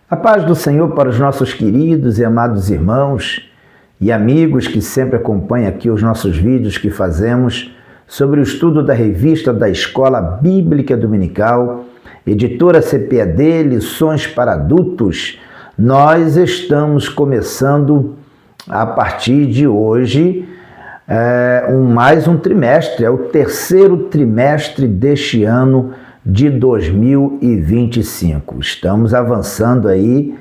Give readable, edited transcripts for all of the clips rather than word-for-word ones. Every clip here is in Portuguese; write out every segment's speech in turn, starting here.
A paz do Senhor para os nossos queridos e amados irmãos e amigos que sempre acompanham aqui os nossos vídeos que fazemos sobre o estudo da revista da Escola Bíblica Dominical, editora CPAD, Lições para Adultos. Nós estamos começando a partir de hoje mais um trimestre, é o terceiro trimestre deste ano de 2025. Estamos avançando aí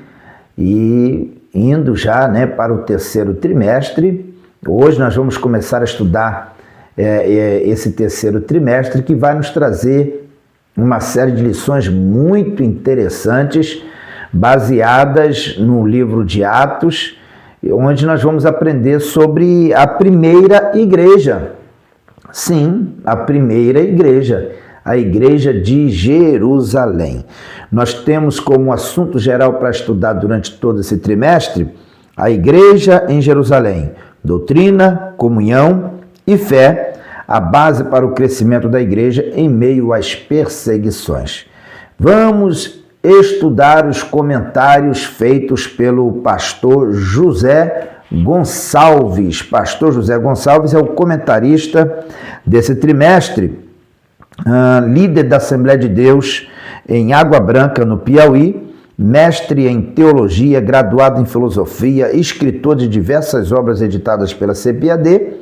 e indo já para o terceiro trimestre. Hoje nós vamos começar a estudar esse terceiro trimestre, que vai nos trazer uma série de lições muito interessantes, baseadas no livro de Atos, onde nós vamos aprender sobre a primeira igreja. Sim, a primeira igreja. A Igreja de Jerusalém. Nós temos como assunto geral para estudar durante todo esse trimestre a Igreja em Jerusalém, doutrina, comunhão e fé, a base para o crescimento da igreja em meio às perseguições. Vamos estudar os comentários feitos pelo pastor José Gonçalves. Pastor José Gonçalves é o comentarista desse trimestre, líder da Assembleia de Deus em Água Branca, no Piauí, mestre em teologia, graduado em filosofia, escritor de diversas obras editadas pela CPAD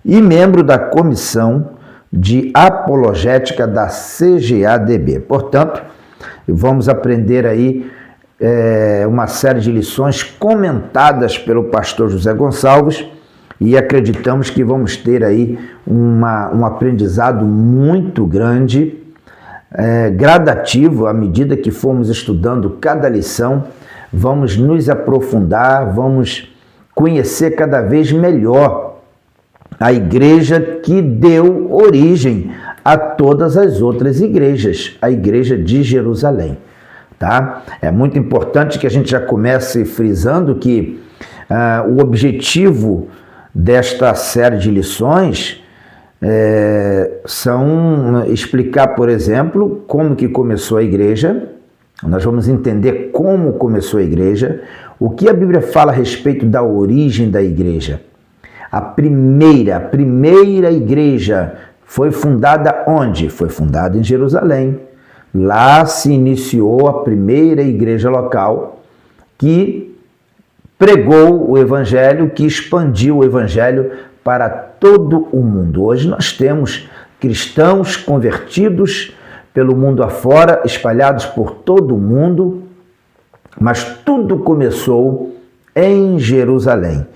e membro da comissão de apologética da CGADB. Portanto, vamos aprender aí uma série de lições comentadas pelo pastor José Gonçalves, e acreditamos que vamos ter aí um aprendizado muito grande, gradativo. À medida que formos estudando cada lição, vamos nos aprofundar, vamos conhecer cada vez melhor a igreja que deu origem a todas as outras igrejas, a Igreja de Jerusalém. Tá? É muito importante que a gente já comece frisando que o objetivo desta série de lições são explicar, por exemplo, como que começou a igreja. Nós vamos entender como começou a igreja, o que a Bíblia fala a respeito da origem da igreja. A primeira igreja foi fundada onde? Foi fundada em Jerusalém. Lá se iniciou a primeira igreja local que pregou o evangelho, que expandiu o evangelho para todo o mundo. Hoje nós temos cristãos convertidos pelo mundo afora, espalhados por todo o mundo, mas tudo começou em Jerusalém.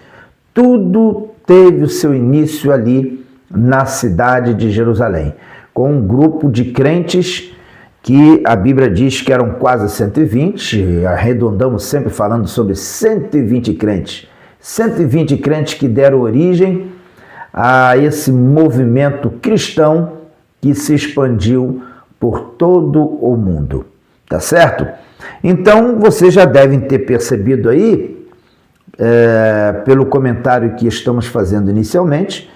Tudo teve o seu início ali na cidade de Jerusalém, com um grupo de crentes que a Bíblia diz que eram quase 120, arredondamos sempre falando sobre 120 crentes. 120 crentes que deram origem a esse movimento cristão que se expandiu por todo o mundo. Tá certo? Então, vocês já devem ter percebido aí, pelo comentário que estamos fazendo inicialmente,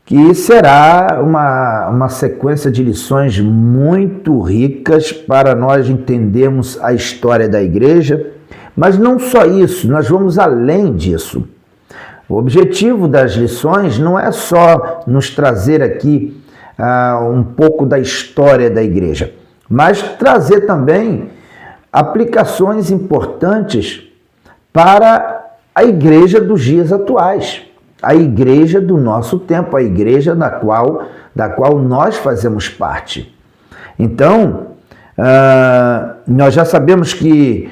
que será uma sequência de lições muito ricas para nós entendermos a história da igreja, mas não só isso, nós vamos além disso. O objetivo das lições não é só nos trazer aqui um pouco da história da igreja, mas trazer também aplicações importantes para a igreja dos dias atuais. A igreja do nosso tempo, a igreja da qual nós fazemos parte. Então, nós já sabemos que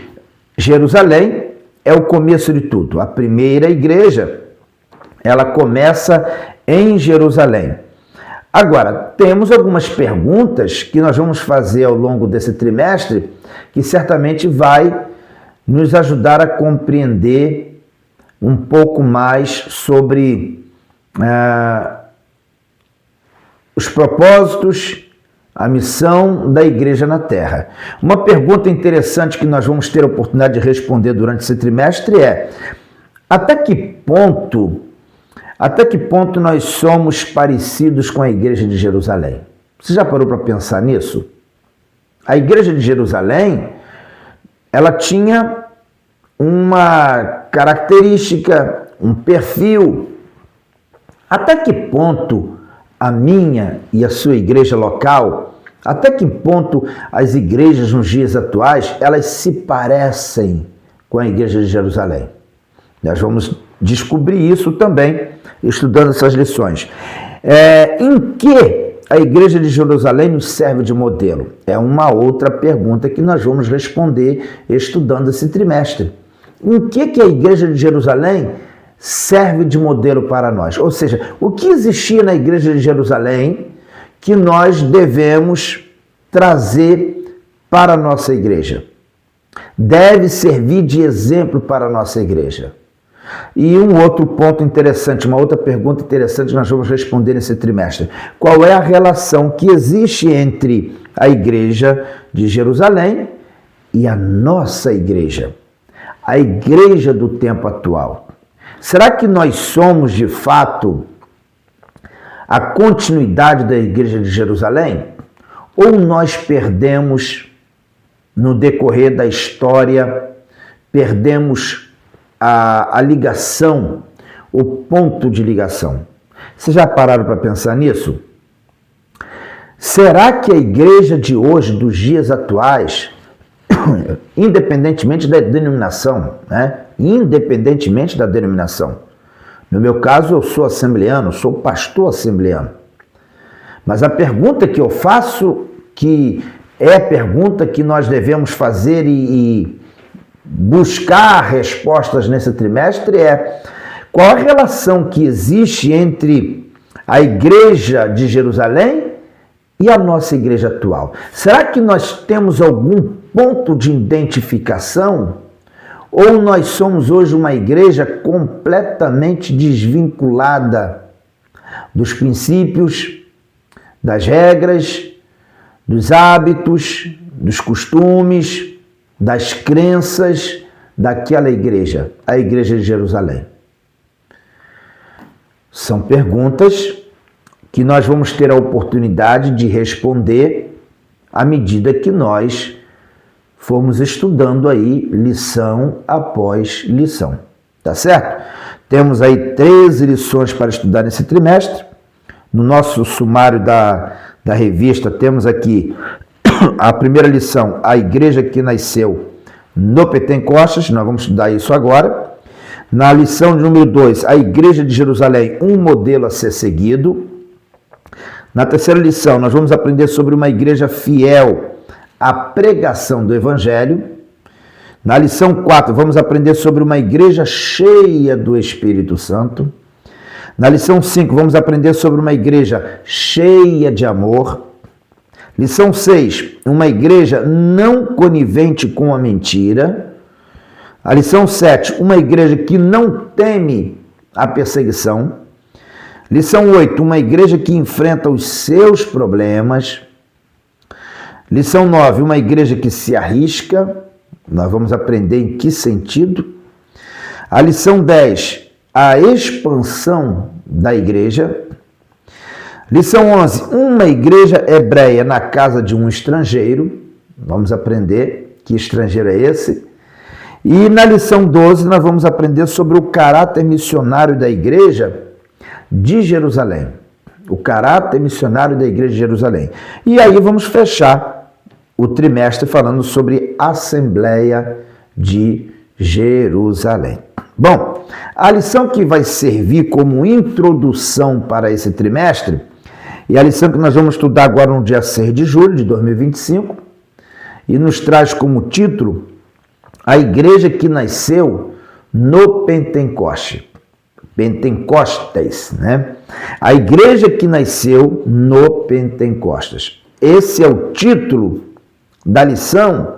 Jerusalém é o começo de tudo. A primeira igreja, ela começa em Jerusalém. Agora, temos algumas perguntas que nós vamos fazer ao longo desse trimestre, que certamente vai nos ajudar a compreender um pouco mais sobre os propósitos, a missão da igreja na Terra. Uma pergunta interessante que nós vamos ter a oportunidade de responder durante esse trimestre é: até que ponto nós somos parecidos com a igreja de Jerusalém? Você já parou para pensar nisso? A igreja de Jerusalém, ela tinha uma característica, um perfil. Até que ponto a minha e a sua igreja local, até que ponto as igrejas nos dias atuais, elas se parecem com a igreja de Jerusalém? Nós vamos descobrir isso também, estudando essas lições. Em que a igreja de Jerusalém nos serve de modelo? É uma outra pergunta que nós vamos responder estudando esse trimestre. Em que a igreja de Jerusalém serve de modelo para nós? Ou seja, o que existia na igreja de Jerusalém que nós devemos trazer para a nossa igreja? Deve servir de exemplo para a nossa igreja. E um outro ponto interessante, uma outra pergunta interessante que nós vamos responder nesse trimestre. Qual é a relação que existe entre a igreja de Jerusalém e a nossa igreja? A igreja do tempo atual. Será que nós somos, de fato, a continuidade da igreja de Jerusalém? Ou nós perdemos, no decorrer da história, perdemos a ligação, o ponto de ligação? Vocês já pararam para pensar nisso? Será que a igreja de hoje, dos dias atuais, independentemente da denominação, né? Independentemente da denominação. No meu caso, eu sou assembleano, sou pastor assembleano. Mas a pergunta que eu faço, que é a pergunta que nós devemos fazer e buscar respostas nesse trimestre é: qual a relação que existe entre a igreja de Jerusalém e a nossa igreja atual? Será que nós temos algum ponto de identificação? Ou nós somos hoje uma igreja completamente desvinculada dos princípios, das regras, dos hábitos, dos costumes, das crenças daquela igreja, a igreja de Jerusalém? São perguntas que nós vamos ter a oportunidade de responder à medida que nós formos estudando aí lição após lição, tá certo? Temos aí 13 lições para estudar nesse trimestre. No nosso sumário da revista temos aqui a primeira lição, a igreja que nasceu no Pentecostes, nós vamos estudar isso agora. Na lição de número 2, a igreja de Jerusalém, um modelo a ser seguido. Na terceira lição, nós vamos aprender sobre uma igreja fiel à pregação do Evangelho. Na lição 4, vamos aprender sobre uma igreja cheia do Espírito Santo. Na lição 5, vamos aprender sobre uma igreja cheia de amor. Lição 6, uma igreja não conivente com a mentira. A lição 7, uma igreja que não teme a perseguição. Lição 8, uma igreja que enfrenta os seus problemas. Lição 9, uma igreja que se arrisca. Nós vamos aprender em que sentido. A lição 10, a expansão da igreja. Lição 11, uma igreja hebreia na casa de um estrangeiro. Vamos aprender que estrangeiro é esse. E na lição 12, nós vamos aprender sobre o caráter missionário da igreja de Jerusalém. O caráter missionário da igreja de Jerusalém. E aí vamos fechar o trimestre falando sobre a Assembleia de Jerusalém. Bom, a lição que vai servir como introdução para esse trimestre é a lição que nós vamos estudar agora no dia 6 de julho de 2025 e nos traz como título a igreja que nasceu no Pentecoste. Pentecostes, né? A igreja que nasceu no Pentecostes. Esse é o título da lição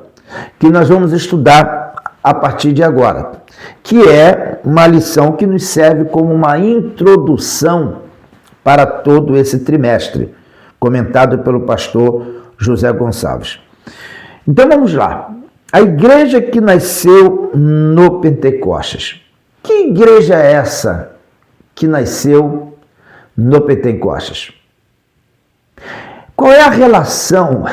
que nós vamos estudar a partir de agora, que é uma lição que nos serve como uma introdução para todo esse trimestre, comentado pelo pastor José Gonçalves. Então vamos lá. A igreja que nasceu no Pentecostes. Que igreja é essa que nasceu no Pentecostes? Qual é a relação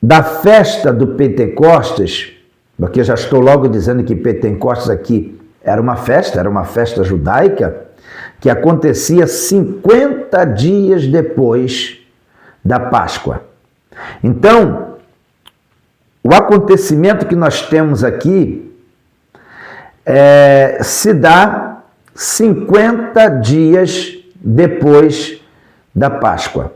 da festa do Pentecostes, porque eu já estou logo dizendo que Pentecostes aqui era uma festa judaica, que acontecia 50 dias depois da Páscoa. Então, o acontecimento que nós temos aqui se dá 50 dias depois da Páscoa.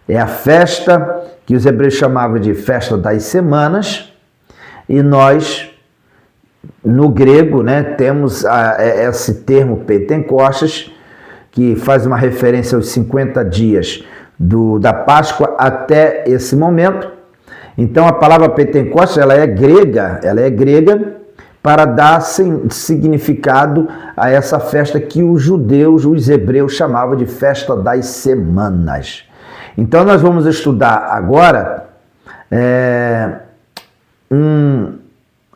É a festa que os hebreus chamavam de festa das semanas, e nós, no grego, temos esse termo Pentecostes, que faz uma referência aos 50 dias da Páscoa até esse momento. Então a palavra Pentecostes ela é grega para dar significado a essa festa que os judeus, os hebreus chamavam de festa das semanas. Então nós vamos estudar agora um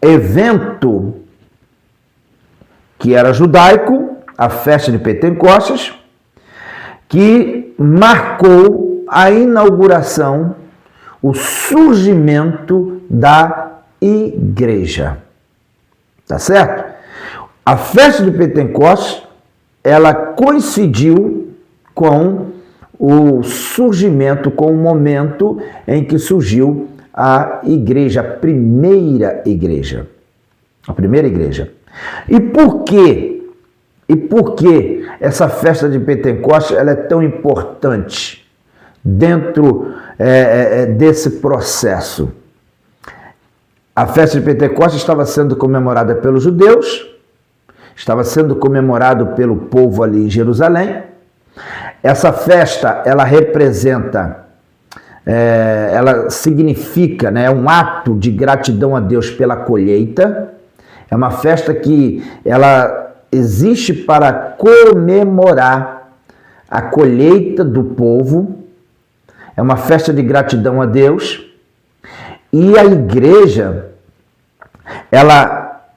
evento que era judaico, a festa de Pentecostes, que marcou a inauguração, o surgimento da igreja. Tá certo? A festa de Pentecostes, ela coincidiu com o surgimento, com o momento em que surgiu a igreja, a primeira igreja. A primeira igreja. E por quê? E por que essa festa de Pentecostes ela é tão importante dentro desse processo? A festa de Pentecostes estava sendo comemorada pelos judeus, estava sendo comemorado pelo povo ali em Jerusalém. Essa festa, ela representa, ela significa, um ato de gratidão a Deus pela colheita. É uma festa que ela existe para comemorar a colheita do povo. É uma festa de gratidão a Deus. E a igreja, ela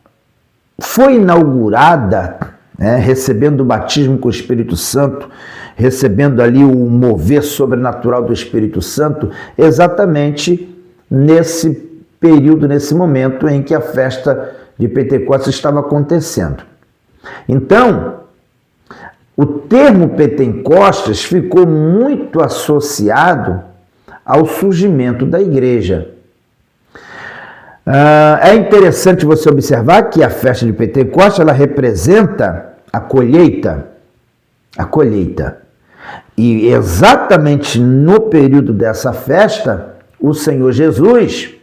foi inaugurada, recebendo o batismo com o Espírito Santo, recebendo ali o mover sobrenatural do Espírito Santo, exatamente nesse período, nesse momento em que a festa de Pentecostes estava acontecendo. Então, o termo Pentecostes ficou muito associado ao surgimento da igreja. É interessante você observar que a festa de Pentecostes ela representa a colheita. A colheita. E exatamente no período dessa festa, o Senhor Jesus,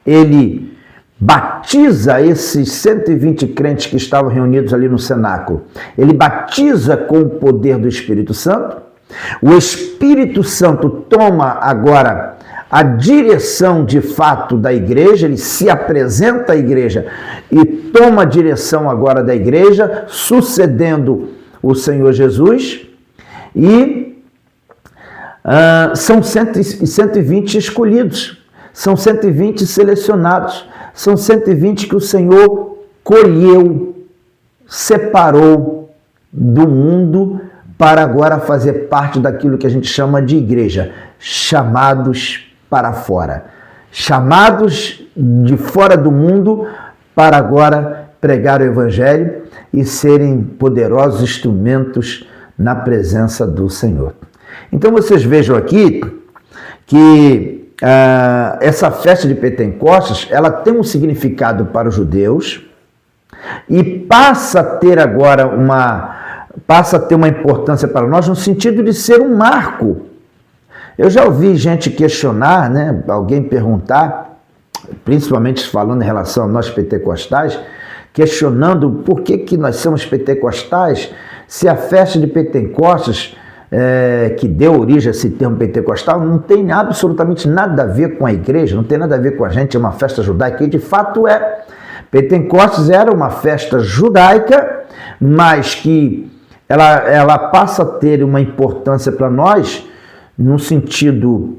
ele batiza esses 120 crentes que estavam reunidos ali no cenáculo. Ele batiza com o poder do Espírito Santo. O Espírito Santo toma agora a direção de fato da igreja, ele se apresenta à igreja e toma a direção agora da igreja, sucedendo o Senhor Jesus. E são 120 escolhidos, são 120 selecionados. São 120 que o Senhor colheu, separou do mundo para agora fazer parte daquilo que a gente chama de igreja, chamados para fora. Chamados de fora do mundo para agora pregar o Evangelho e serem poderosos instrumentos na presença do Senhor. Então vocês vejam aqui que essa festa de Pentecostes, ela tem um significado para os judeus e passa a ter agora uma importância para nós no sentido de ser um marco. Eu já ouvi gente questionar, alguém perguntar, principalmente falando em relação a nós pentecostais, questionando por que nós somos pentecostais, se a festa de Pentecostes que deu origem a esse termo pentecostal, não tem absolutamente nada a ver com a igreja, não tem nada a ver com a gente, é uma festa judaica, e de fato é. Pentecostes era uma festa judaica, mas que ela passa a ter uma importância para nós no sentido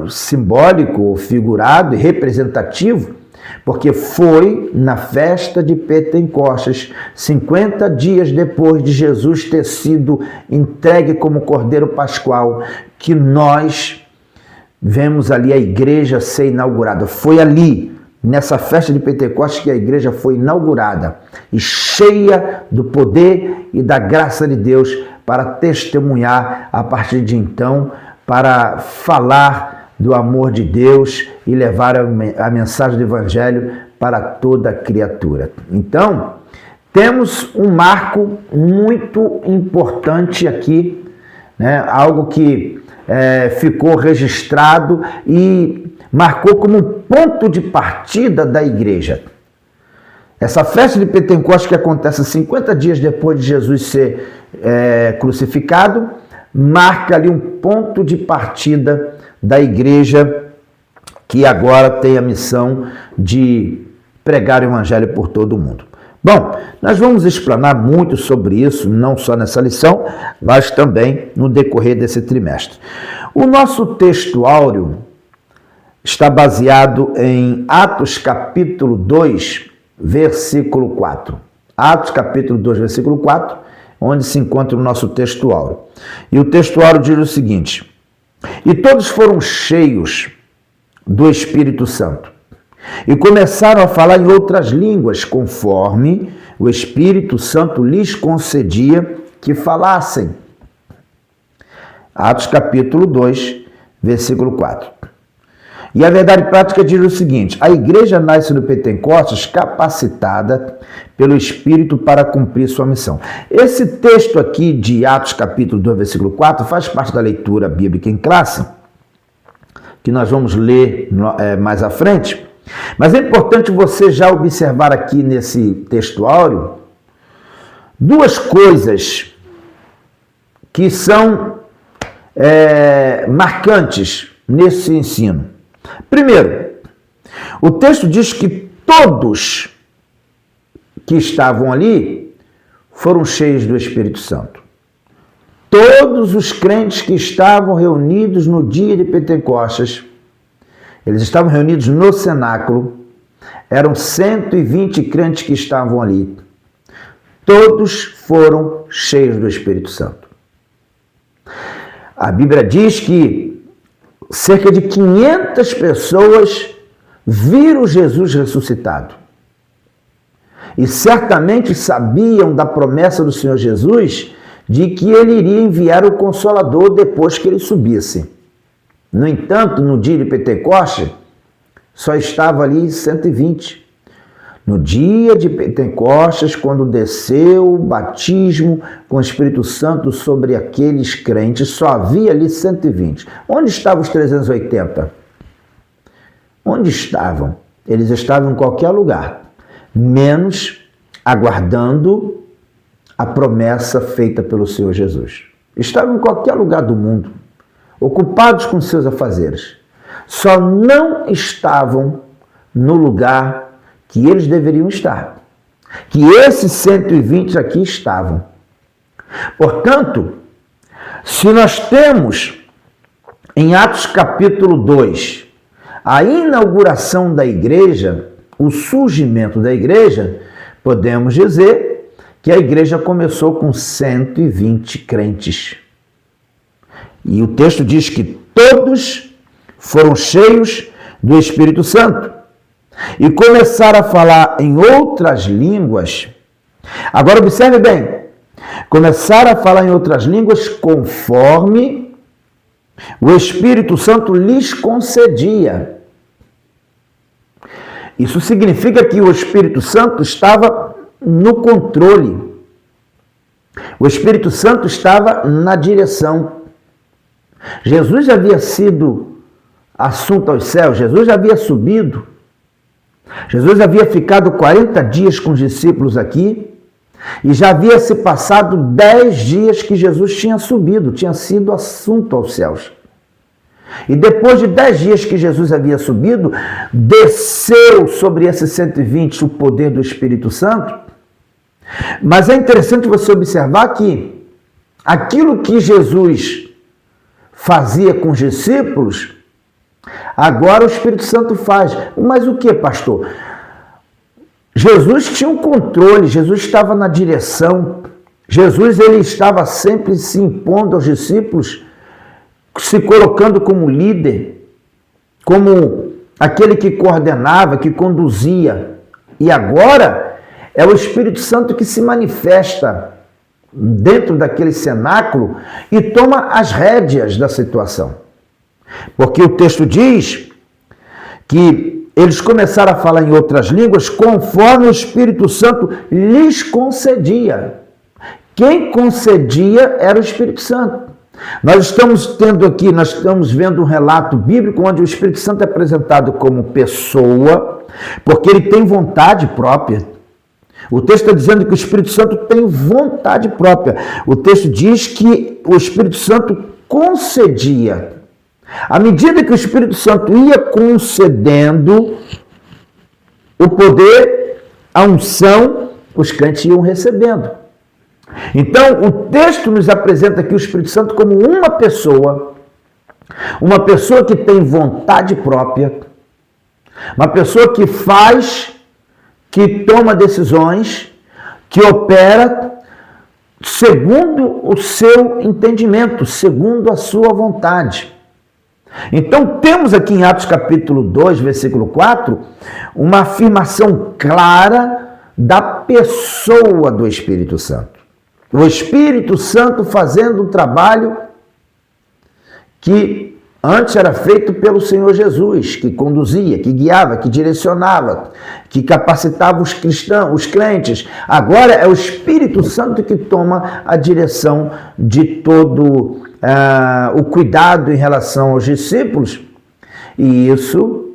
simbólico, figurado e representativo, porque foi na festa de Pentecostes, 50 dias depois de Jesus ter sido entregue como Cordeiro Pascual, que nós vemos ali a igreja ser inaugurada. Foi ali, nessa festa de Pentecostes, que a igreja foi inaugurada e cheia do poder e da graça de Deus para testemunhar a partir de então, para falar do amor de Deus e levar a mensagem do Evangelho para toda criatura. Então, temos um marco muito importante aqui, né? Algo que ficou registrado e marcou como um ponto de partida da igreja. Essa festa de Pentecostes, que acontece 50 dias depois de Jesus ser crucificado, marca ali um ponto de partida da igreja, que agora tem a missão de pregar o evangelho por todo o mundo. Bom, nós vamos explanar muito sobre isso, não só nessa lição, mas também no decorrer desse trimestre. O nosso texto áureo está baseado em Atos capítulo 2, versículo 4. Atos capítulo 2, versículo 4, onde se encontra o nosso texto áureo. E o texto áureo diz o seguinte: e todos foram cheios do Espírito Santo e começaram a falar em outras línguas, conforme o Espírito Santo lhes concedia que falassem. Atos capítulo 2, versículo 4. E a verdade prática diz o seguinte: a igreja nasce no Pentecostes capacitada pelo Espírito para cumprir sua missão. Esse texto aqui de Atos capítulo 2, versículo 4, faz parte da leitura bíblica em classe, que nós vamos ler mais à frente. Mas é importante você já observar aqui nesse texto áureo duas coisas que são marcantes nesse ensino. Primeiro, o texto diz que todos que estavam ali foram cheios do Espírito Santo. Todos os crentes que estavam reunidos no dia de Pentecostes, eles estavam reunidos no cenáculo, eram 120 crentes que estavam ali. Todos foram cheios do Espírito Santo. A Bíblia diz que cerca de 500 pessoas viram Jesus ressuscitado. E certamente sabiam da promessa do Senhor Jesus de que ele iria enviar o Consolador depois que ele subisse. No entanto, no dia de Pentecostes, só estava ali 120. No dia de Pentecostes, quando desceu o batismo com o Espírito Santo sobre aqueles crentes, só havia ali 120. Onde estavam os 380? Onde estavam? Eles estavam em qualquer lugar, menos aguardando a promessa feita pelo Senhor Jesus. Estavam em qualquer lugar do mundo, ocupados com seus afazeres. Só não estavam no lugar que eles deveriam estar, que esses 120 aqui estavam. Portanto, se nós temos em Atos capítulo 2 a inauguração da igreja, o surgimento da igreja, podemos dizer que a igreja começou com 120 crentes. E o texto diz que todos foram cheios do Espírito Santo e começaram a falar em outras línguas. Agora observe bem, começaram a falar em outras línguas conforme o Espírito Santo lhes concedia. Isso significa que o Espírito Santo estava no controle. O Espírito Santo estava na direção. Jesus havia sido assunto aos céus, Jesus havia subido. Jesus havia ficado 40 dias com os discípulos aqui e já havia se passado 10 dias que Jesus tinha subido, tinha sido assunto aos céus. E depois de 10 dias que Jesus havia subido, desceu sobre esses 120 o poder do Espírito Santo. Mas é interessante você observar que aquilo que Jesus fazia com os discípulos, agora o Espírito Santo faz. Mas o que, pastor? Jesus tinha um controle, Jesus estava na direção. Jesus ele estava sempre se impondo aos discípulos, se colocando como líder. como aquele que coordenava, que conduzia. E agora é o Espírito Santo que se manifesta dentro daquele cenáculo e toma as rédeas da situação. Porque o texto diz que eles começaram a falar em outras línguas conforme o Espírito Santo lhes concedia. Quem concedia era o Espírito Santo. Nós estamos vendo um relato bíblico onde o Espírito Santo é apresentado como pessoa, porque ele tem vontade própria. O texto está dizendo que o Espírito Santo tem vontade própria. O texto diz que o Espírito Santo concedia. À medida que o Espírito Santo ia concedendo o poder, a unção, os crentes iam recebendo. Então, o texto nos apresenta aqui o Espírito Santo como uma pessoa que tem vontade própria, uma pessoa que faz, que toma decisões, que opera segundo o seu entendimento, segundo a sua vontade. Então, temos aqui em Atos capítulo 2, versículo 4, uma afirmação clara da pessoa do Espírito Santo. O Espírito Santo fazendo um trabalho que antes era feito pelo Senhor Jesus, que conduzia, que guiava, que direcionava, que capacitava os cristãos, os crentes. Agora é o Espírito Santo que toma a direção de todo o cuidado em relação aos discípulos. E isso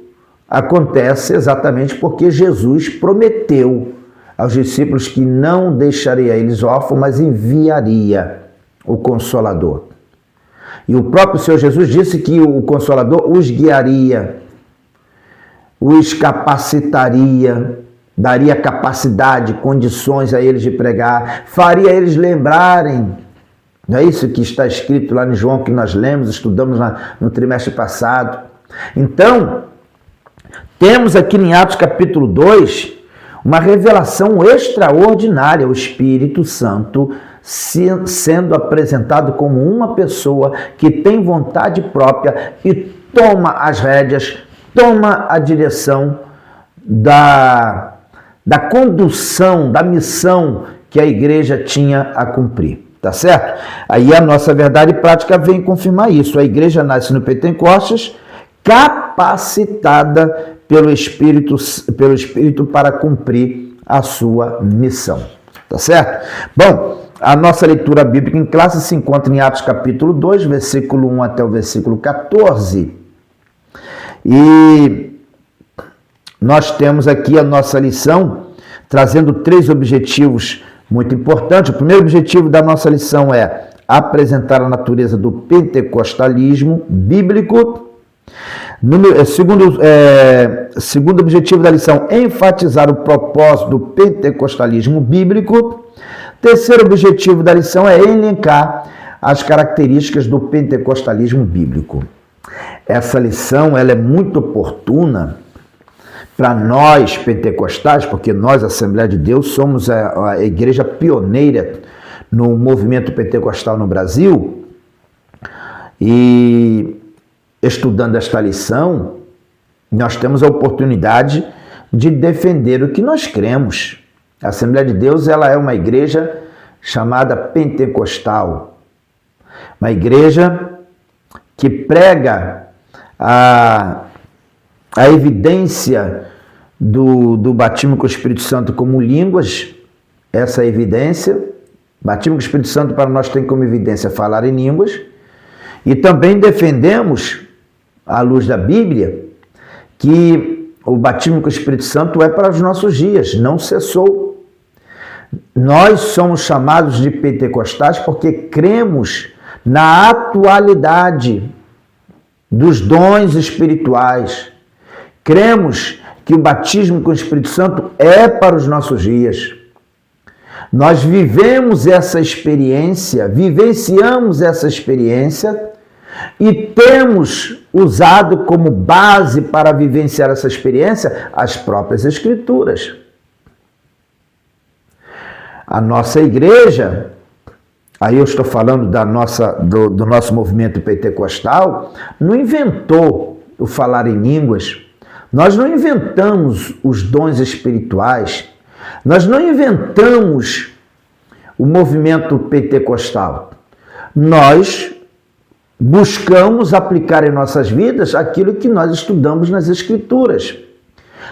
acontece exatamente porque Jesus prometeu aos discípulos que não deixaria eles órfãos, mas enviaria o Consolador. E o próprio Senhor Jesus disse que o Consolador os guiaria, os capacitaria, daria capacidade, condições a eles de pregar, faria eles lembrarem. Não é isso que está escrito lá em João, que nós lemos, estudamos no trimestre passado. Então, temos aqui em Atos capítulo 2, uma revelação extraordinária, o Espírito Santo sendo apresentado como uma pessoa que tem vontade própria e toma as rédeas, toma a direção da condução, da missão que a igreja tinha a cumprir. Tá certo? Aí a nossa verdade prática vem confirmar isso. A igreja nasce no Pentecostes, capacitada pelo Espírito para cumprir a sua missão. Tá certo? Bom, a nossa leitura bíblica em classe se encontra em Atos capítulo 2, versículo 1 até o versículo 14. E nós temos aqui a nossa lição trazendo 3 objetivos muito importantes. O primeiro objetivo da nossa lição é apresentar a natureza do pentecostalismo bíblico. Segundo objetivo da lição, enfatizar o propósito do pentecostalismo bíblico. Terceiro objetivo da lição é elencar as características do pentecostalismo bíblico. Essa lição ela é muito oportuna para nós pentecostais, porque nós, Assembleia de Deus, somos a igreja pioneira no movimento pentecostal no Brasil. E estudando esta lição, nós temos a oportunidade de defender o que nós cremos. A Assembleia de Deus ela é uma igreja chamada pentecostal, uma igreja que prega a evidência do batismo com o Espírito Santo como línguas. Essa evidência, batismo com o Espírito Santo para nós tem como evidência falar em línguas. E também defendemos, à luz da Bíblia, que o batismo com o Espírito Santo é para os nossos dias, não cessou. Nós somos chamados de pentecostais porque cremos na atualidade dos dons espirituais. Cremos que o batismo com o Espírito Santo é para os nossos dias. Nós vivemos essa experiência, vivenciamos essa experiência e temos usado como base para vivenciar essa experiência as próprias Escrituras. A nossa igreja, aí eu estou falando do nosso movimento pentecostal, não inventou o falar em línguas, nós não inventamos os dons espirituais, nós não inventamos o movimento pentecostal. Nós buscamos aplicar em nossas vidas aquilo que nós estudamos nas Escrituras.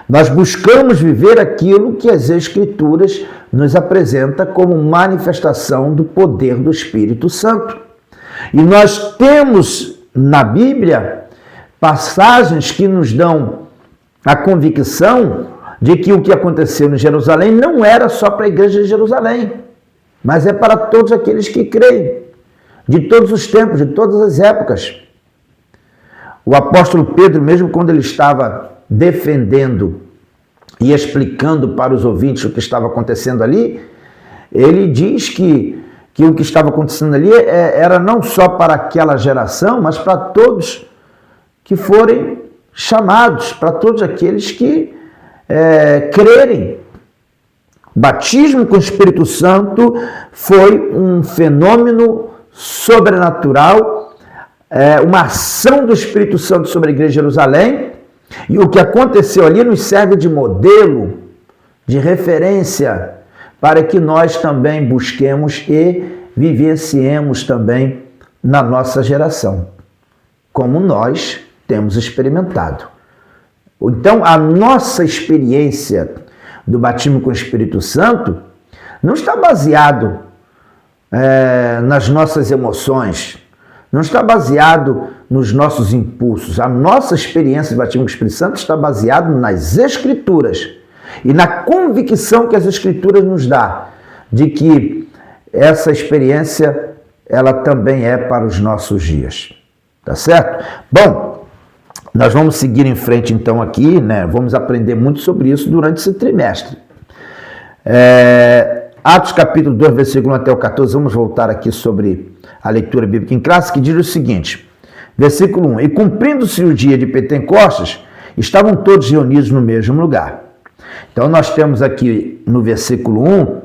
Nós buscamos viver aquilo que as Escrituras nos apresentam como manifestação do poder do Espírito Santo. E nós temos na Bíblia passagens que nos dão a convicção de que o que aconteceu em Jerusalém não era só para a igreja de Jerusalém, mas é para todos aqueles que creem, de todos os tempos, de todas as épocas. O apóstolo Pedro, mesmo quando ele estava defendendo e explicando para os ouvintes o que estava acontecendo ali, ele diz que o que estava acontecendo ali era não só para aquela geração, mas para todos que forem chamados, para todos aqueles que crerem. O batismo com o Espírito Santo foi um fenômeno sobrenatural, uma ação do Espírito Santo sobre a igreja de Jerusalém, e o que aconteceu ali nos serve de modelo, de referência, para que nós também busquemos e vivenciemos também na nossa geração, como nós temos experimentado. Então, a nossa experiência do batismo com o Espírito Santo não está baseado nas nossas emoções, não está baseado nos nossos impulsos. A nossa experiência de batismo com o Espírito Santo está baseada nas Escrituras e na convicção que as Escrituras nos dá de que essa experiência ela também é para os nossos dias. Tá certo? Bom, nós vamos seguir em frente então aqui, né? Vamos aprender muito sobre isso durante esse trimestre. Atos capítulo 2, versículo 1 até o 14, vamos voltar aqui sobre a leitura bíblica em classe, que diz o seguinte, versículo 1, e cumprindo-se o dia de Pentecostes, estavam todos reunidos no mesmo lugar. Então nós temos aqui no versículo 1,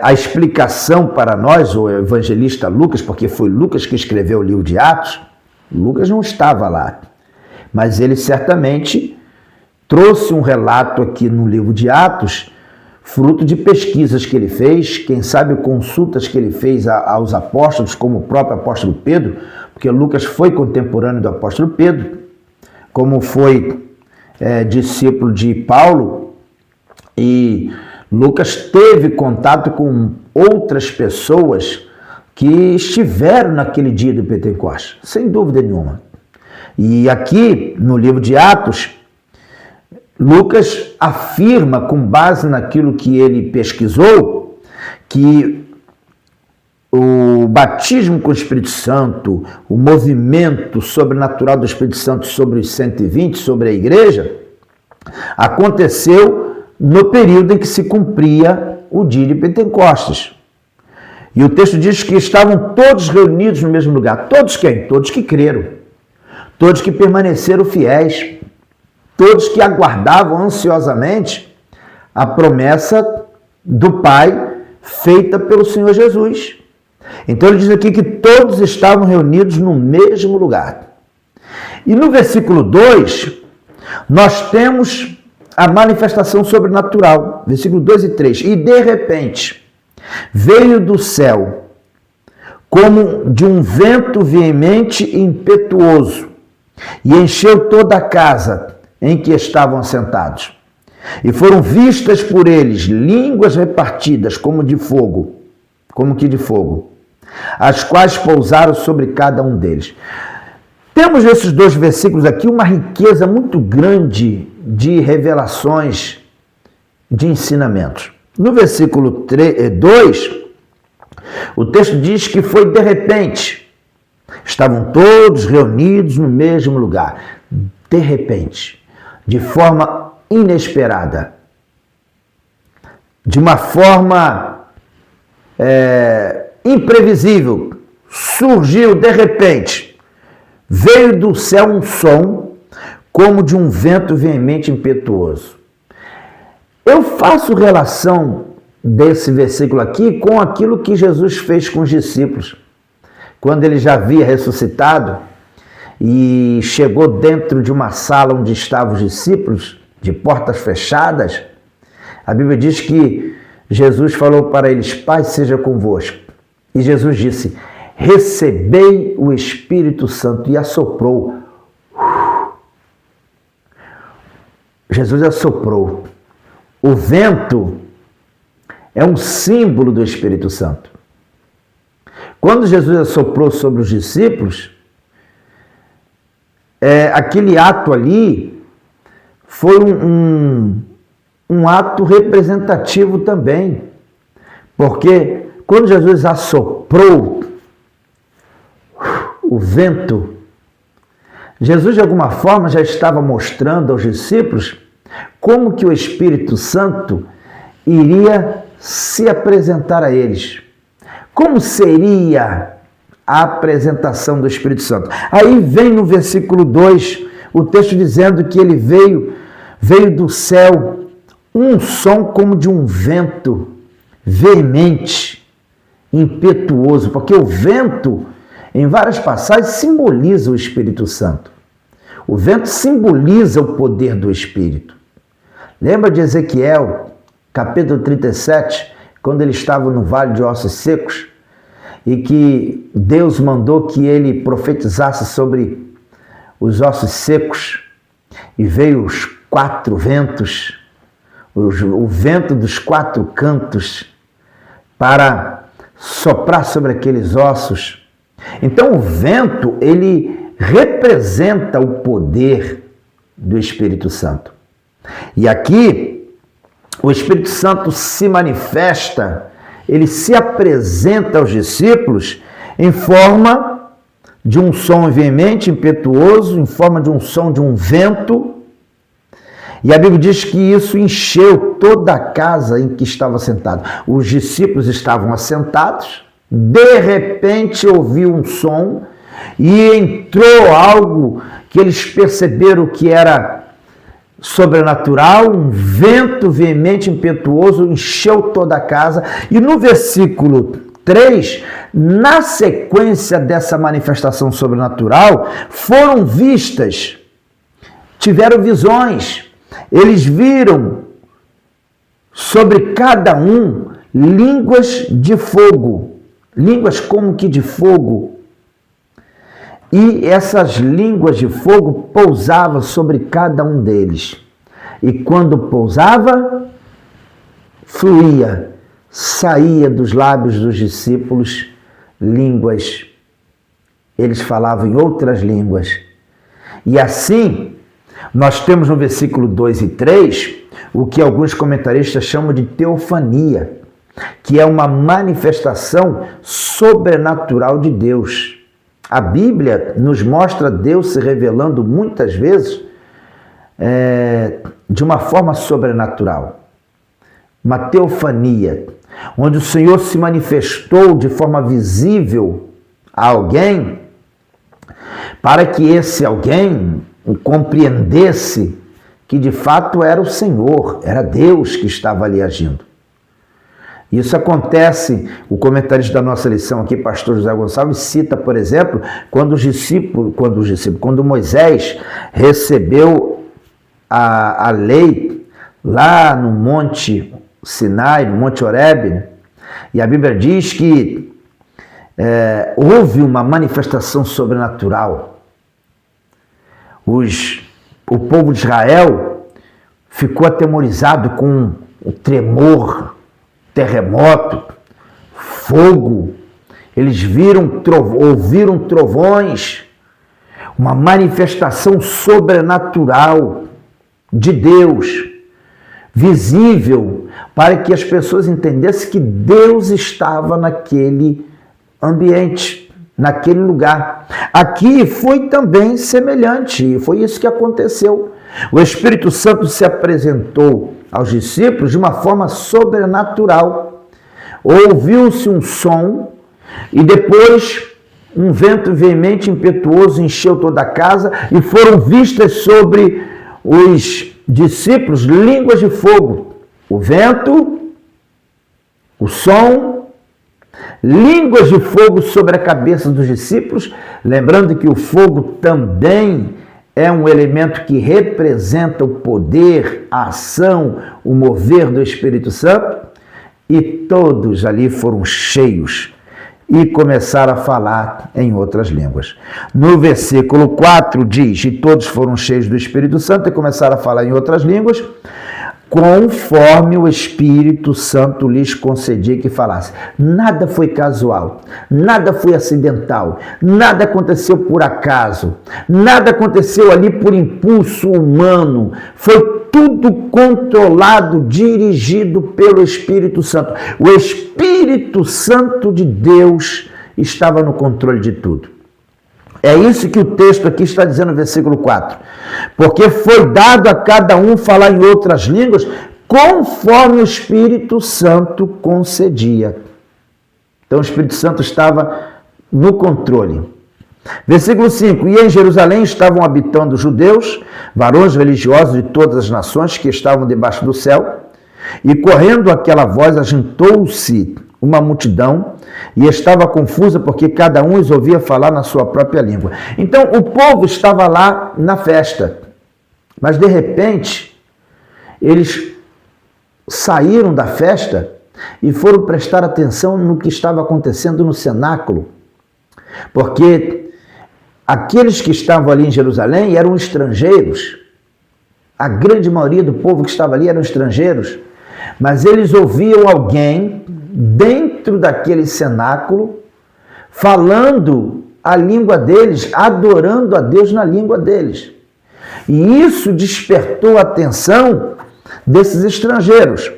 a explicação para nós, o evangelista Lucas, porque foi Lucas que escreveu o livro de Atos, Lucas não estava lá, mas ele certamente trouxe um relato aqui no livro de Atos, fruto de pesquisas que ele fez, quem sabe consultas que ele fez aos apóstolos, como o próprio apóstolo Pedro, porque Lucas foi contemporâneo do apóstolo Pedro, como foi discípulo de Paulo, e Lucas teve contato com outras pessoas que estiveram naquele dia do Pentecostes, sem dúvida nenhuma. E aqui, no livro de Atos, Lucas afirma, com base naquilo que ele pesquisou, que o batismo com o Espírito Santo, o movimento sobrenatural do Espírito Santo sobre os 120, sobre a igreja, aconteceu no período em que se cumpria o dia de Pentecostes. E o texto diz que estavam todos reunidos no mesmo lugar. Todos quem? Todos que creram. Todos que permaneceram fiéis. Todos que aguardavam ansiosamente a promessa do Pai feita pelo Senhor Jesus. Então ele diz aqui que todos estavam reunidos no mesmo lugar. E no versículo 2, nós temos a manifestação sobrenatural. Versículo 2 e 3. E de repente, veio do céu, como de um vento veemente e impetuoso, e encheu toda a casa em que estavam assentados. E foram vistas por eles línguas repartidas como de fogo, as quais pousaram sobre cada um deles. Temos nesses dois versículos aqui uma riqueza muito grande de revelações, de ensinamentos. No versículo 2, o texto diz que foi de repente. Estavam todos reunidos no mesmo lugar. De repente, de forma inesperada, de uma forma imprevisível, surgiu de repente, veio do céu um som como de um vento veemente e impetuoso. Eu faço relação desse versículo aqui com aquilo que Jesus fez com os discípulos, quando ele já havia ressuscitado e chegou dentro de uma sala onde estavam os discípulos, de portas fechadas, a Bíblia diz que Jesus falou para eles: paz seja convosco. E Jesus disse: recebei o Espírito Santo, e assoprou. Jesus assoprou. O vento é um símbolo do Espírito Santo. Quando Jesus assoprou sobre os discípulos, aquele ato ali foi um ato representativo também, porque quando Jesus assoprou o vento, Jesus de alguma forma já estava mostrando aos discípulos como que o Espírito Santo iria se apresentar a eles. Como seria a apresentação do Espírito Santo? Aí vem no versículo 2 o texto dizendo que ele veio do céu um som como de um vento veemente, impetuoso, porque o vento, em várias passagens, simboliza o Espírito Santo. O vento simboliza o poder do Espírito. Lembra de Ezequiel, capítulo 37, quando ele estava no vale de ossos secos e que Deus mandou que ele profetizasse sobre os ossos secos e veio os 4 ventos, o vento dos 4 cantos para soprar sobre aqueles ossos. Então o vento, ele representa o poder do Espírito Santo. E aqui o Espírito Santo se manifesta, ele se apresenta aos discípulos em forma de um som veemente, impetuoso, em forma de um som de um vento. E a Bíblia diz que isso encheu toda a casa em que estava sentado. Os discípulos estavam assentados, de repente ouviu um som e entrou algo que eles perceberam que era sobrenatural, um vento veemente, impetuoso, encheu toda a casa. E no versículo 3, na sequência dessa manifestação sobrenatural, foram vistas, tiveram visões. Eles viram sobre cada um línguas de fogo, línguas como que de fogo. E essas línguas de fogo pousavam sobre cada um deles. E quando pousava, fluía, saía dos lábios dos discípulos línguas. Eles falavam em outras línguas. E assim, nós temos no versículo 2 e 3, o que alguns comentaristas chamam de teofania, que é uma manifestação sobrenatural de Deus. A Bíblia nos mostra Deus se revelando muitas vezes de uma forma sobrenatural. Uma teofania, onde o Senhor se manifestou de forma visível a alguém, para que esse alguém compreendesse que de fato era o Senhor, era Deus que estava ali agindo. Isso acontece, o comentarista da nossa lição aqui, pastor José Gonçalves, cita, por exemplo, quando Moisés recebeu a lei lá no Monte Sinai, no Monte Horebe, e a Bíblia diz que houve uma manifestação sobrenatural. O povo de Israel ficou atemorizado com o tremor, terremoto, fogo. Eles ouviram trovões, uma manifestação sobrenatural de Deus, visível, para que as pessoas entendessem que Deus estava naquele ambiente, naquele lugar. Aqui foi também semelhante, foi isso que aconteceu. O Espírito Santo se apresentou aos discípulos de uma forma sobrenatural. Ouviu-se um som e depois um vento veemente, impetuoso encheu toda a casa e foram vistas sobre os discípulos línguas de fogo. O vento, o som línguas de fogo sobre a cabeça dos discípulos, lembrando que o fogo também é um elemento que representa o poder, a ação, o mover do Espírito Santo, e todos ali foram cheios e começaram a falar em outras línguas. No versículo 4 diz, e todos foram cheios do Espírito Santo e começaram a falar em outras línguas, conforme o Espírito Santo lhes concedia que falasse. Nada foi casual, nada foi acidental, nada aconteceu por acaso, nada aconteceu ali por impulso humano, foi tudo controlado, dirigido pelo Espírito Santo. O Espírito Santo de Deus estava no controle de tudo. É isso que o texto aqui está dizendo no versículo 4. Porque foi dado a cada um falar em outras línguas, conforme o Espírito Santo concedia. Então o Espírito Santo estava no controle. Versículo 5. E em Jerusalém estavam habitando judeus, varões religiosos de todas as nações que estavam debaixo do céu, e correndo aquela voz, ajuntou-se uma multidão, e estava confusa porque cada um os ouvia falar na sua própria língua. Então o povo estava lá na festa, mas de repente eles saíram da festa e foram prestar atenção no que estava acontecendo no cenáculo, porque aqueles que estavam ali em Jerusalém eram estrangeiros. A grande maioria do povo que estava ali eram estrangeiros, mas eles ouviam alguém dentro daquele cenáculo falando a língua deles, adorando a Deus na língua deles. E isso despertou a atenção desses estrangeiros.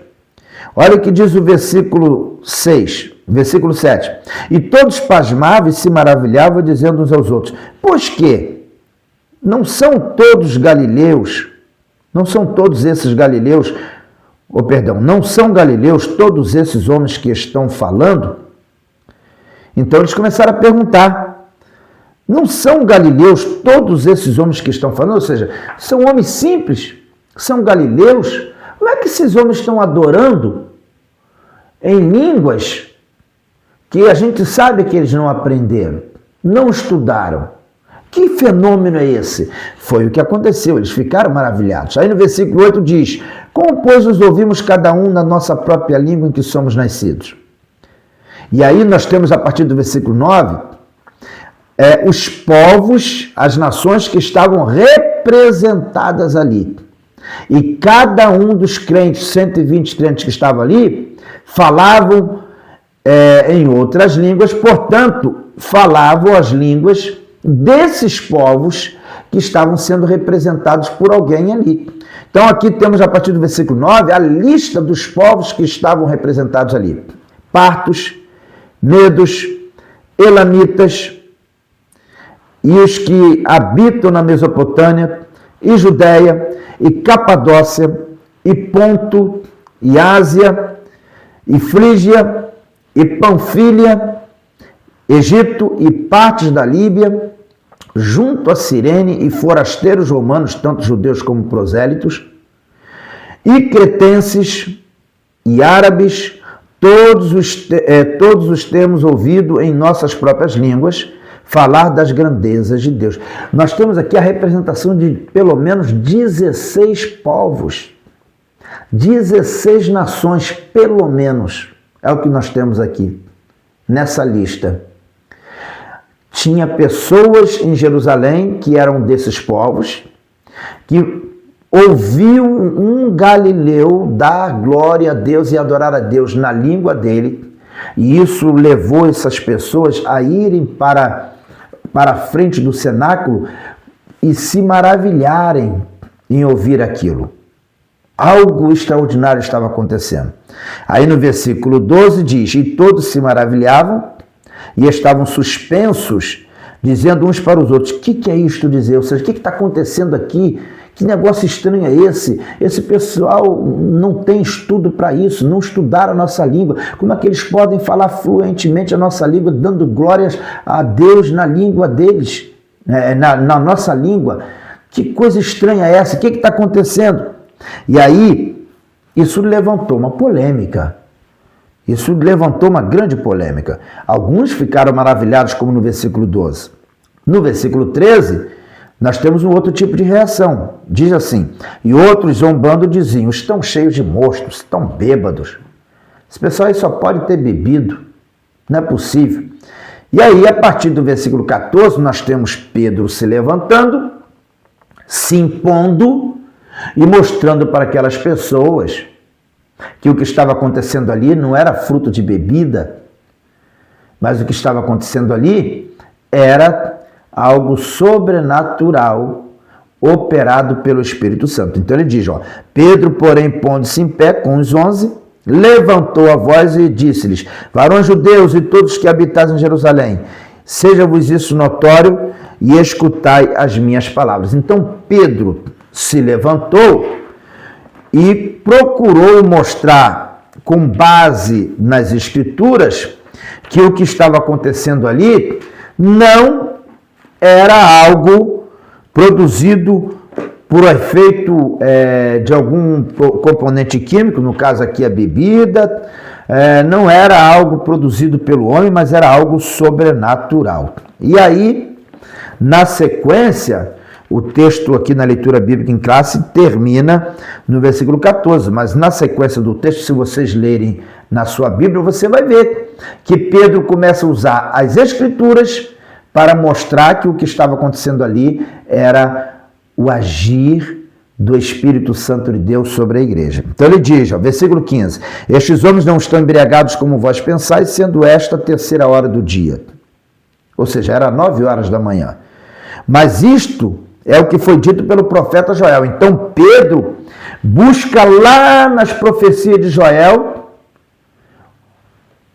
Olha o que diz o versículo 6. Versículo 7. E todos pasmavam e se maravilhavam, dizendo uns aos outros, pois que não são todos galileus, não são todos esses galileus, não são galileus todos esses homens que estão falando? Então eles começaram a perguntar, não são galileus todos esses homens que estão falando? Ou seja, são homens simples, são galileus? Como é que esses homens estão adorando em línguas que a gente sabe que eles não aprenderam, não estudaram? Que fenômeno é esse? Foi o que aconteceu, eles ficaram maravilhados. Aí no versículo 8 diz, como pois nos ouvimos cada um na nossa própria língua em que somos nascidos? E aí nós temos a partir do versículo 9, os povos, as nações que estavam representadas ali. E cada um dos crentes, 120 crentes que estavam ali, falavam em outras línguas, portanto, falavam as línguas desses povos que estavam sendo representados por alguém ali. Então aqui temos a partir do versículo 9 a lista dos povos que estavam representados ali. Partos, medos, elamitas e os que habitam na Mesopotâmia e Judéia e Capadócia e Ponto e Ásia e Frígia e Panfília, Egito e partes da Líbia, junto a Cirene e forasteiros romanos, tanto judeus como prosélitos, e cretenses e árabes, todos os temos ouvido em nossas próprias línguas falar das grandezas de Deus. Nós temos aqui a representação de pelo menos 16 povos, 16 nações, pelo menos, é o que nós temos aqui, nessa lista. Tinha pessoas em Jerusalém que eram desses povos, que ouviu um galileu dar glória a Deus e adorar a Deus na língua dele, e isso levou essas pessoas a irem para a frente do cenáculo e se maravilharem em ouvir aquilo. Algo extraordinário estava acontecendo. Aí no versículo 12 diz, e todos se maravilhavam e estavam suspensos, dizendo uns para os outros, o que é isto dizer? Ou seja, o que está acontecendo aqui? Que negócio estranho é esse? Esse pessoal não tem estudo para isso, não estudaram a nossa língua. Como é que eles podem falar fluentemente a nossa língua, dando glórias a Deus na língua deles, na nossa língua? Que coisa estranha é essa? O que está acontecendo? E aí, isso levantou uma polêmica. Isso levantou uma grande polêmica. Alguns ficaram maravilhados, como no versículo 12. No versículo 13, nós temos um outro tipo de reação. Diz assim: e outros zombando diziam, estão cheios de monstros, estão bêbados. Esse pessoal aí só pode ter bebido, não é possível. E aí, a partir do versículo 14, nós temos Pedro se levantando, se impondo e mostrando para aquelas pessoas que o que estava acontecendo ali não era fruto de bebida, mas o que estava acontecendo ali era algo sobrenatural operado pelo Espírito Santo. Então ele diz, Pedro, porém, pondo-se em pé com os 11, levantou a voz e disse-lhes, varões judeus e todos que habitais em Jerusalém, seja-vos isso notório e escutai as minhas palavras. Então Pedro se levantou e procurou mostrar, com base nas Escrituras, que o que estava acontecendo ali não era algo produzido por efeito de algum componente químico, no caso aqui a bebida, não era algo produzido pelo homem, mas era algo sobrenatural. E aí, na sequência, o texto aqui na leitura bíblica em classe termina no versículo 14, mas na sequência do texto, se vocês lerem na sua Bíblia, você vai ver que Pedro começa a usar as Escrituras para mostrar que o que estava acontecendo ali era o agir do Espírito Santo de Deus sobre a igreja. Então ele diz, versículo 15, estes homens não estão embriagados como vós pensais, sendo esta a terceira hora do dia. Ou seja, era 9 horas da manhã. Mas isto é o que foi dito pelo profeta Joel. Então Pedro busca lá nas profecias de Joel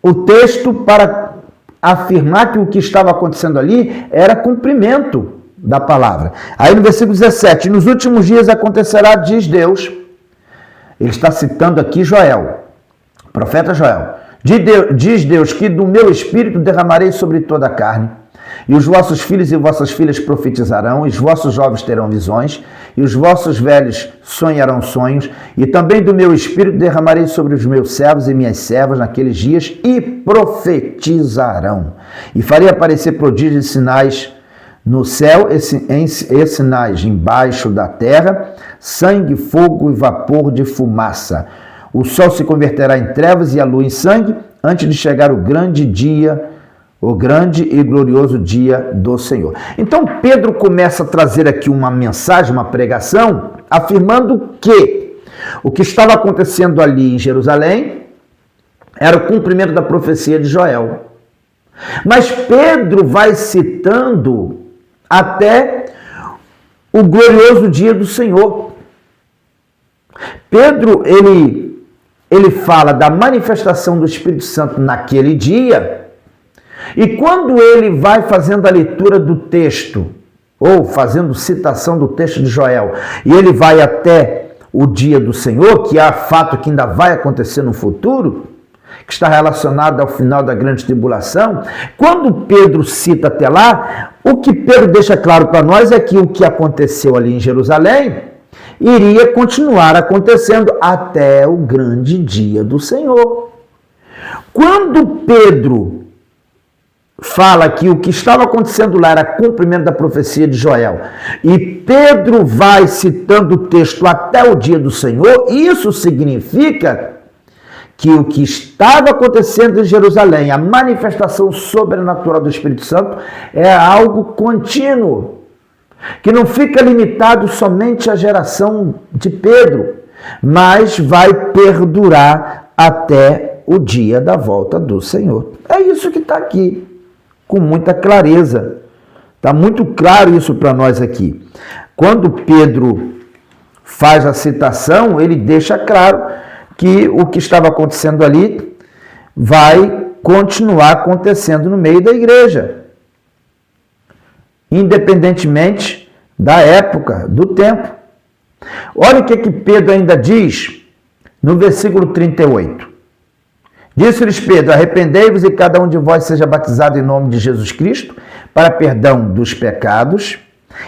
o texto para afirmar que o que estava acontecendo ali era cumprimento da palavra. Aí no versículo 17, nos últimos dias acontecerá, diz Deus, ele está citando aqui Joel, profeta Joel, diz Deus que do meu espírito derramarei sobre toda a carne, e os vossos filhos e vossas filhas profetizarão, e os vossos jovens terão visões, e os vossos velhos sonharão sonhos, e também do meu espírito derramarei sobre os meus servos e minhas servas naqueles dias, e profetizarão. E farei aparecer prodígios e sinais no céu e sinais embaixo da terra, sangue, fogo e vapor de fumaça. O sol se converterá em trevas e a lua em sangue, antes de chegar o grande dia, o grande e glorioso dia do Senhor. Então Pedro começa a trazer aqui uma mensagem, uma pregação, afirmando que o que estava acontecendo ali em Jerusalém era o cumprimento da profecia de Joel. Mas Pedro vai citando até o glorioso dia do Senhor. Pedro, ele fala da manifestação do Espírito Santo naquele dia, e quando ele vai fazendo a leitura do texto, ou fazendo citação do texto de Joel, e ele vai até o dia do Senhor, que é fato que ainda vai acontecer no futuro, que está relacionado ao final da grande tribulação, quando Pedro cita até lá, o que Pedro deixa claro para nós é que o que aconteceu ali em Jerusalém iria continuar acontecendo até o grande dia do Senhor. Quando Pedro fala que o que estava acontecendo lá era cumprimento da profecia de Joel, e Pedro vai citando o texto até o dia do Senhor, isso significa que o que estava acontecendo em Jerusalém, a manifestação sobrenatural do Espírito Santo, é algo contínuo, que não fica limitado somente à geração de Pedro, mas vai perdurar até o dia da volta do Senhor. É isso que está aqui, com muita clareza. Está muito claro isso para nós aqui. Quando Pedro faz a citação, ele deixa claro que o que estava acontecendo ali vai continuar acontecendo no meio da igreja, independentemente da época, do tempo. Olha o que Pedro ainda diz no versículo 38. Disse-lhes Pedro, arrependei-vos e cada um de vós seja batizado em nome de Jesus Cristo para perdão dos pecados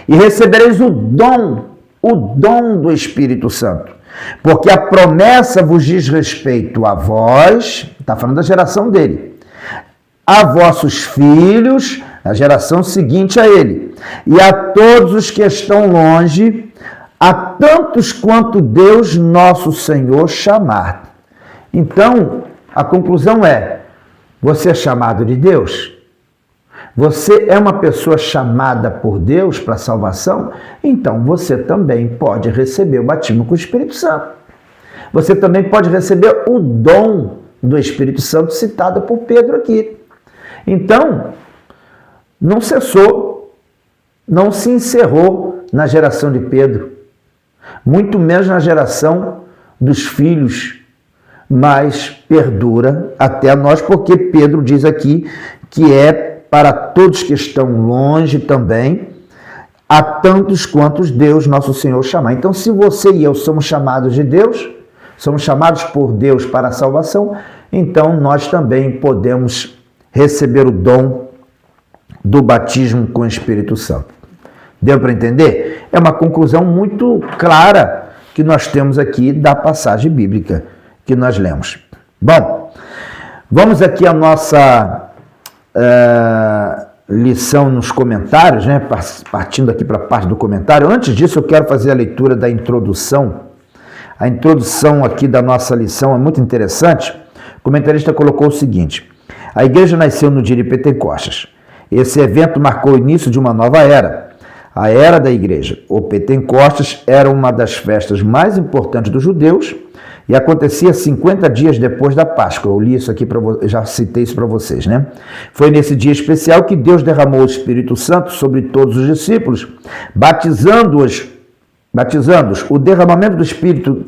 e recebereis o dom do Espírito Santo. Porque a promessa vos diz respeito a vós, está falando da geração dele, a vossos filhos, a geração seguinte a ele, e a todos os que estão longe, a tantos quanto Deus nosso Senhor chamar. Então, a conclusão é, você é chamado de Deus? Você é uma pessoa chamada por Deus para a salvação? Então você também pode receber o batismo com o Espírito Santo. Você também pode receber o dom do Espírito Santo citado por Pedro aqui. Então, não cessou, não se encerrou na geração de Pedro, muito menos na geração dos filhos, mas perdura até nós, porque Pedro diz aqui que é para todos que estão longe também, a tantos quantos Deus, nosso Senhor, chamar. Então, se você e eu somos chamados de Deus, somos chamados por Deus para a salvação, então nós também podemos receber o dom do batismo com o Espírito Santo. Deu para entender? É uma conclusão muito clara que nós temos aqui da passagem bíblica que nós lemos. Bom, vamos aqui à nossa lição nos comentários, né? Partindo aqui para a parte do comentário. Antes disso, eu quero fazer a leitura da introdução. A introdução aqui da nossa lição é muito interessante. O comentarista colocou o seguinte: a igreja nasceu no dia de Pentecostes. Esse evento marcou o início de uma nova era, a era da igreja. O Pentecostes era uma das festas mais importantes dos judeus e acontecia 50 dias depois da Páscoa. Eu li isso aqui, já citei isso para vocês, né? Foi nesse dia especial que Deus derramou o Espírito Santo sobre todos os discípulos, batizando-os. O derramamento do Espírito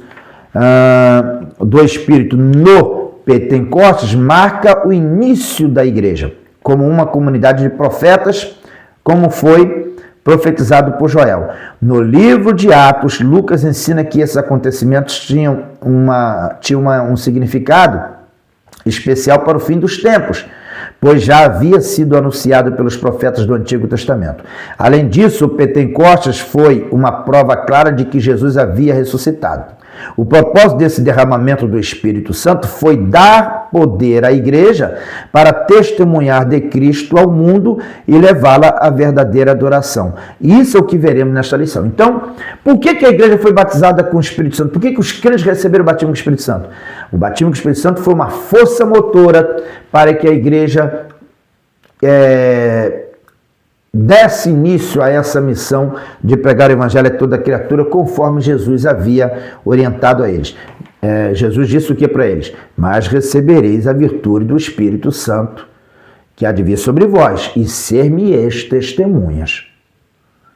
no Pentecostes marca o início da igreja, como uma comunidade de profetas, como foi profetizado por Joel. No livro de Atos, Lucas ensina que esses acontecimentos tinham um significado especial para o fim dos tempos, pois já havia sido anunciado pelos profetas do Antigo Testamento. Além disso, o Pentecostes foi uma prova clara de que Jesus havia ressuscitado. O propósito desse derramamento do Espírito Santo foi dar poder à igreja para testemunhar de Cristo ao mundo e levá-la à verdadeira adoração. Isso é o que veremos nesta lição. Então, por que a igreja foi batizada com o Espírito Santo? Por que os crentes receberam o batismo com o Espírito Santo? O batismo com o Espírito Santo foi uma força motora para que a igreja desse início a essa missão de pregar o evangelho a toda criatura, conforme Jesus havia orientado a eles. Jesus disse o que para eles? Mas recebereis a virtude do Espírito Santo, que há de vir sobre vós, e ser-me-eis testemunhas.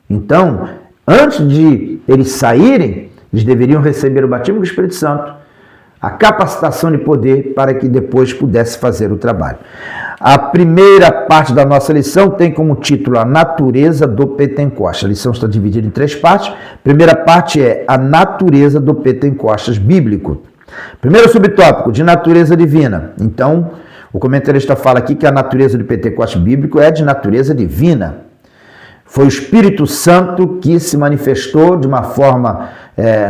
Então, antes de eles saírem, eles deveriam receber o batismo do Espírito Santo, a capacitação de poder para que depois pudesse fazer o trabalho. A primeira parte da nossa lição tem como título a natureza do Pentecostes. A lição está dividida em 3 partes. A primeira parte é a natureza do Pentecostes bíblico. Primeiro subtópico, de natureza divina. Então, o comentarista fala aqui que a natureza do Pentecostes bíblico é de natureza divina. Foi o Espírito Santo que se manifestou de uma forma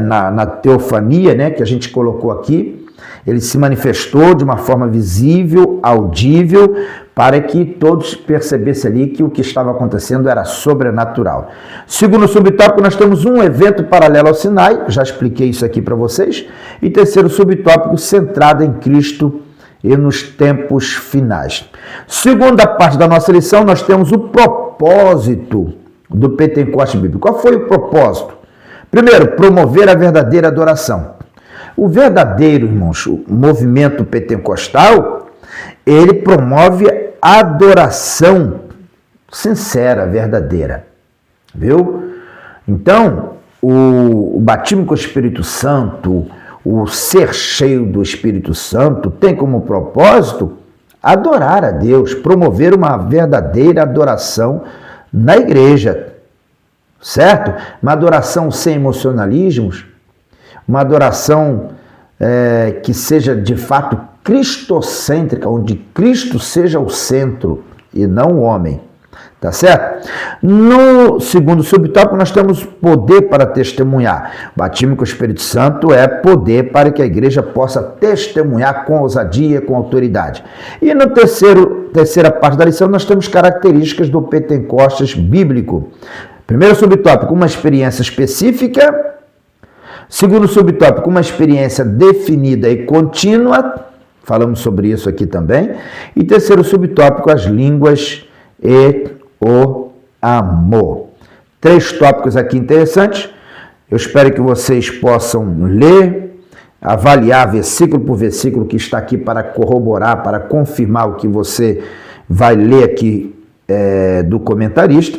na teofania, né, que a gente colocou aqui. Ele se manifestou de uma forma visível, audível, para que todos percebessem ali que o que estava acontecendo era sobrenatural. Segundo subtópico, nós temos um evento paralelo ao Sinai, já expliquei isso aqui para vocês. E terceiro subtópico, centrado em Cristo e nos tempos finais. Segunda parte da nossa lição, nós temos o propósito do Pentecostes bíblico. Qual foi o propósito? Primeiro, promover a verdadeira adoração. O verdadeiro, irmãos, o movimento pentecostal, ele promove a adoração sincera, verdadeira, viu? Então, o batismo com o Espírito Santo, o ser cheio do Espírito Santo, tem como propósito adorar a Deus, promover uma verdadeira adoração na igreja, certo? Uma adoração sem emocionalismos, uma adoração que seja de fato cristocêntrica, onde Cristo seja o centro e não o homem. Tá certo? No segundo subtópico, nós temos poder para testemunhar. Batismo com o Espírito Santo é poder para que a igreja possa testemunhar com ousadia, com autoridade. E no terceira parte da lição, nós temos características do Pentecostes bíblico. Primeiro subtópico, uma experiência específica. Segundo subtópico, uma experiência definida e contínua. Falamos sobre isso aqui também. E terceiro subtópico, as línguas e o amor. 3 tópicos aqui interessantes. Eu espero que vocês possam ler, avaliar versículo por versículo que está aqui para corroborar, para confirmar o que você vai ler aqui do comentarista.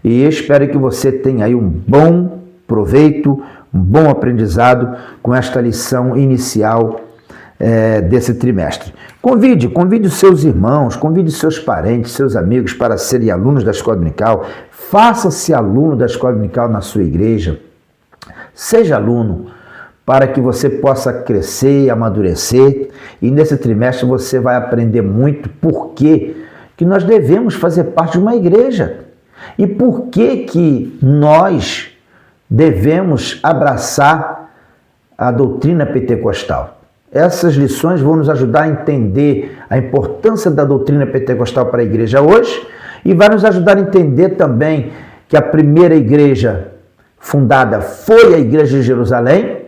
E espero que você tenha aí um bom proveito, um bom aprendizado com esta lição inicial desse trimestre. Convide os seus irmãos, convide os seus parentes, seus amigos para serem alunos da Escola Dominical. Faça-se aluno da Escola Dominical na sua igreja. Seja aluno para que você possa crescer, amadurecer, e nesse trimestre você vai aprender muito por que nós devemos fazer parte de uma igreja e por que nós devemos abraçar a doutrina pentecostal. Essas lições vão nos ajudar a entender a importância da doutrina pentecostal para a igreja hoje e vai nos ajudar a entender também que a primeira igreja fundada foi a igreja de Jerusalém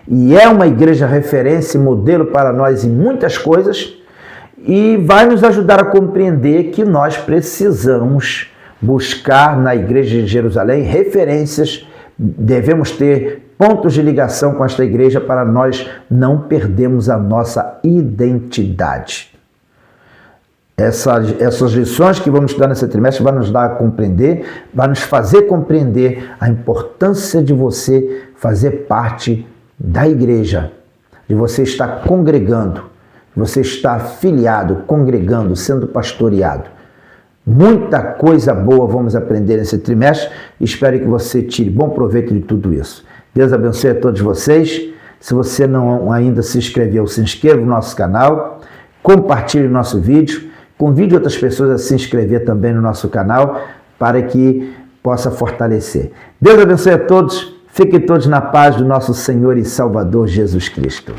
e é uma igreja referência e modelo para nós em muitas coisas e vai nos ajudar a compreender que nós precisamos buscar na igreja de Jerusalém referências, devemos ter pontos de ligação com esta igreja para nós não perdermos a nossa identidade. Essas lições que vamos estudar nesse trimestre vão nos dar a compreender, vai nos fazer compreender a importância de você fazer parte da igreja, de você estar congregando, de você estar afiliado, congregando, sendo pastoreado. Muita coisa boa vamos aprender nesse trimestre. Espero que você tire bom proveito de tudo isso. Deus abençoe a todos vocês. Se você não ainda se inscreveu, se inscreva no nosso canal, compartilhe o nosso vídeo, convide outras pessoas a se inscrever também no nosso canal para que possa fortalecer. Deus abençoe a todos. Fiquem todos na paz do nosso Senhor e Salvador Jesus Cristo.